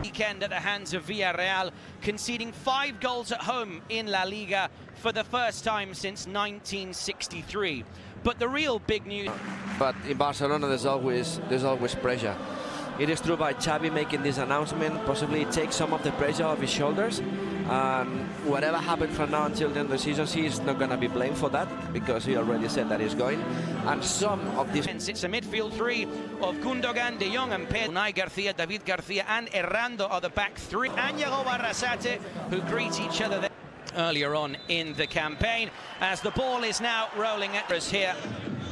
weekend at the hands of Villarreal, conceding 5 goals at home in La Liga for the first time since 1963. But the real big news... But in Barcelona there's always pressure. It is true by Xavi making this announcement, possibly take some of the pressure off his shoulders. And whatever happens from now until the end of the season, he is not going to be blamed for that, because he already said that he's going. And some of these... It's a midfield three of Gundogan, De Jong and Pedro. Unai Garcia, David Garcia and Errando are the back three. And Yago Barrasate, who greet each other there earlier on in the campaign. As the ball is now rolling at us here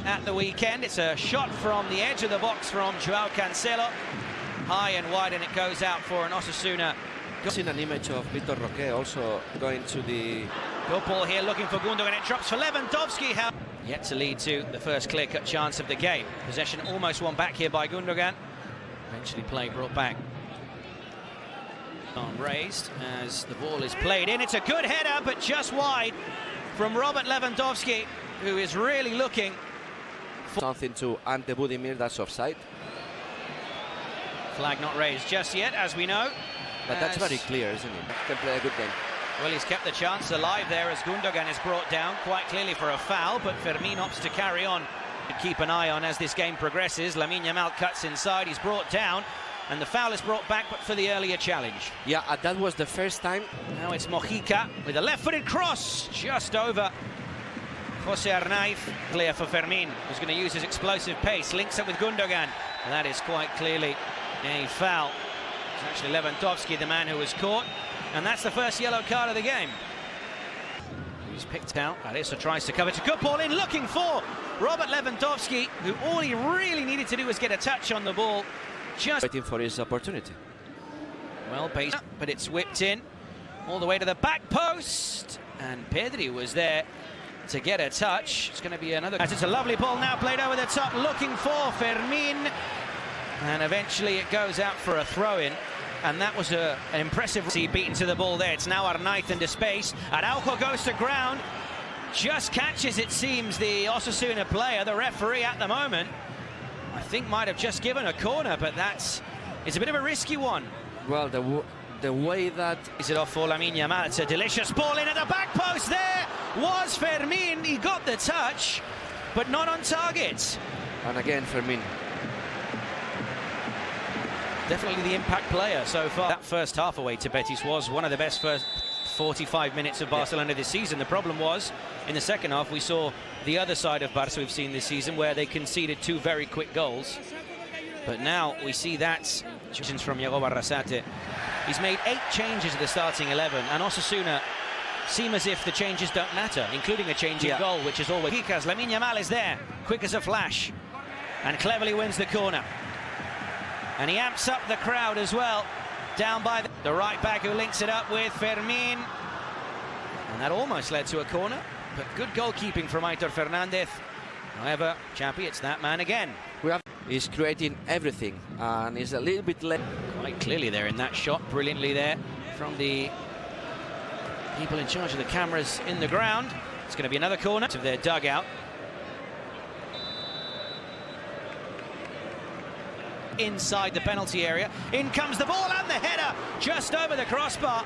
at the weekend. It's a shot from the edge of the box from Joao Cancelo. High and wide, and it goes out for an Osasuna. I've seen an image of Vitor Roque also going to the... Good ball here, looking for Gundogan. It drops for Lewandowski. Yet to lead to the first clear-cut chance of the game. Possession almost won back here by Gundogan. Eventually play brought back. Raised as the ball is played in. It's a good header, but just wide from Robert Lewandowski, who is really looking for... Something to Ante Budimir, that's offside. Flag not raised just yet, as we know. But that's very clear, isn't it? Can play a good game. Well, he's kept the chance alive there as Gundogan is brought down quite clearly for a foul, but Fermin opts to carry on. Keep an eye on as this game progresses. Lamine Yamal cuts inside, he's brought down, and the foul is brought back, but for the earlier challenge. Yeah, that was the first time. Now it's Mojica with a left-footed cross, just over Jose Arnaiz. Clear for Fermin, who's going to use his explosive pace, links up with Gundogan, and that is quite clearly a foul. It's actually Lewandowski, the man who was caught, and that's the first yellow card of the game. He's picked out. Arisa tries to cover. It's a good ball in, looking for Robert Lewandowski, who all he really needed to do was get a touch on the ball. Just waiting for his opportunity. Well based, but it's whipped in all the way to the back post, and Pedri was there to get a touch. It's going to be another... As it's a lovely ball now played over the top, looking for Fermin. And eventually it goes out for a throw-in, and that was an impressive... Beaten to the ball there. It's now Arnaiz into space. Araujo goes to ground, just catches, it seems, the Osasuna player. The referee at the moment, I think, might have just given a corner, but it's a bit of a risky one. Well, the way that... Is it off for Lamine Yamal? It's a delicious ball in at the back post. There was Fermin. He got the touch, but not on target. And again, Fermin. Definitely the impact player so far. That first half away to Betis was one of the best first 45 minutes of Barcelona this season. The problem was, in the second half, we saw the other side of Barca we've seen this season, where they conceded 2 very quick goals. But now we see that from Yago Barrasate. He's made 8 changes at the starting 11, and Osasuna seem as if the changes don't matter, including a change in goal, which is always... Lamine Yamal is there, quick as a flash, and cleverly wins the corner. And he amps up the crowd as well, down by the right back, who links it up with Fermin. And that almost led to a corner, but good goalkeeping from Aitor Fernandez. However, Chappie, it's that man again. He's creating everything, and he's a little bit late. Quite clearly there in that shot, brilliantly there from the people in charge of the cameras in the ground. It's going to be another corner of their dugout. Inside the penalty area. In comes the ball and the header just over the crossbar.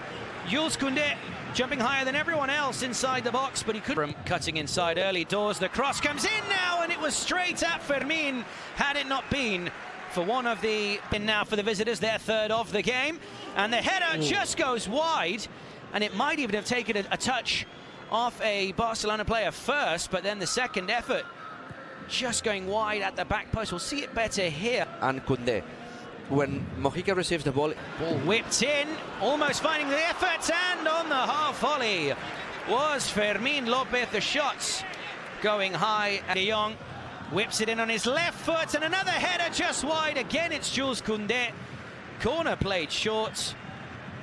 Jules Koundé jumping higher than everyone else inside the box, but he could... From cutting inside early doors, the cross comes in now, and it was straight at Fermin, had it not been for one of the... In now for the visitors, their third of the game, and the header just goes wide, and it might even have taken a touch off a Barcelona player first, but then the second effort just going wide at the back post. We'll see it better here. And Koundé, when Mojica receives the ball whipped in, almost finding the effort, and on the half volley was Fermin Lopez. The shots going high, and De Jong whips it in on his left foot, and another header just wide. Again, it's Jules Koundé. Corner played short,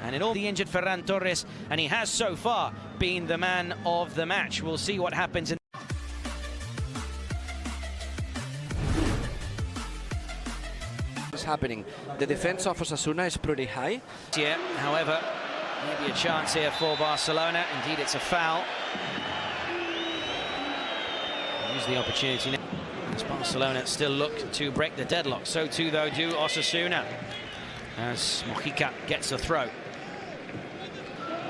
and in all the injured Ferran Torres, and he has so far been the man of the match. We'll see what happens in happening. The defense of Osasuna is pretty high. Yeah, however, maybe a chance here for Barcelona. Indeed, it's a foul. Use the opportunity now. As Barcelona still look to break the deadlock. So too, though, do Osasuna. as Mojica gets the throw.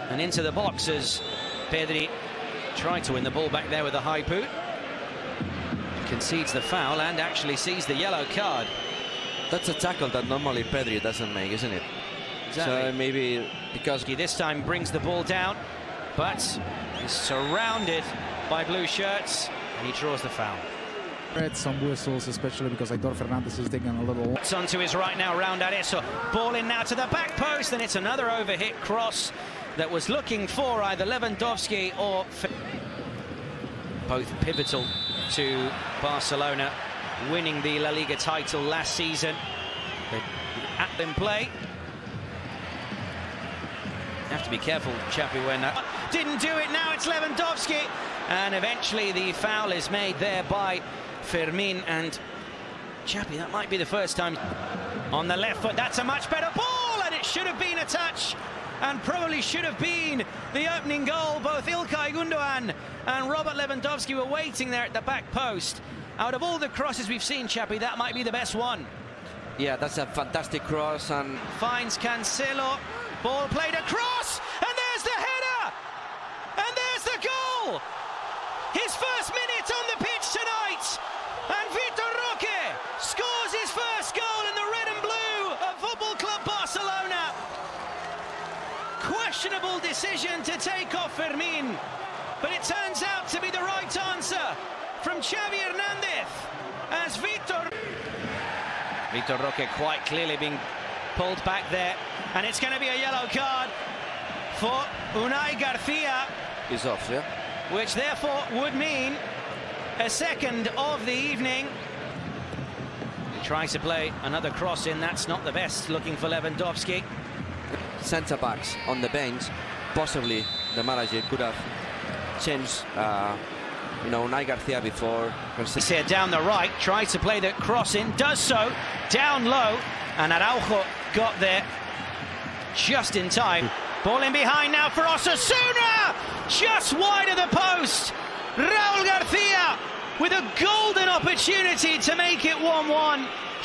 And into the box as Pedri tried to win the ball back there with a high boot. Concedes the foul and actually sees the yellow card. That's a tackle that normally Pedri doesn't make, isn't it? Exactly. So maybe because he this time brings the ball down, but he's surrounded by blue shirts and he draws the foul. Read some whistles, especially because Vitor Fernandez is taking a little. It's on to his right now, round Areso. Ball in now to the back post, and it's another overhit cross that was looking for either Lewandowski or... Both pivotal to Barcelona winning the La Liga title last season. At them play. Have to be careful, Chappie, when didn't do it. Now it's Lewandowski, and eventually the foul is made there by Fermin. And Chappie, that might be the first time on the left foot. That's a much better ball, and it should have been a touch, and probably should have been the opening goal. Both Ilkay Gundogan and Robert Lewandowski were waiting there at the back post. Out of all the crosses we've seen, Chappie, that might be the best one. yeah, that's a fantastic cross, and Finds Cancelo. Ball played across, and there's the header! And there's the goal! His first minute on the pitch tonight! And Vitor Roque scores his first goal in the red and blue of Football Club Barcelona. Questionable decision to take off Fermin, but it turns out to be the right answer from Xavi Hernandez as Vitor Roque quite clearly being pulled back there, and it's going to be a yellow card for Unai Garcia. he's off, yeah? Which therefore would mean a second of the evening. He tries to play another cross in, that's not the best looking for Lewandowski. Centre backs on the bench, possibly the manager could have changed, Unai Garcia before. He's here down the right, tries to play the cross in, does so down low, and Araujo got there just in time. Ball in behind now for Osasuna, just wide of the post. Raúl García with a golden opportunity to make it 1-1.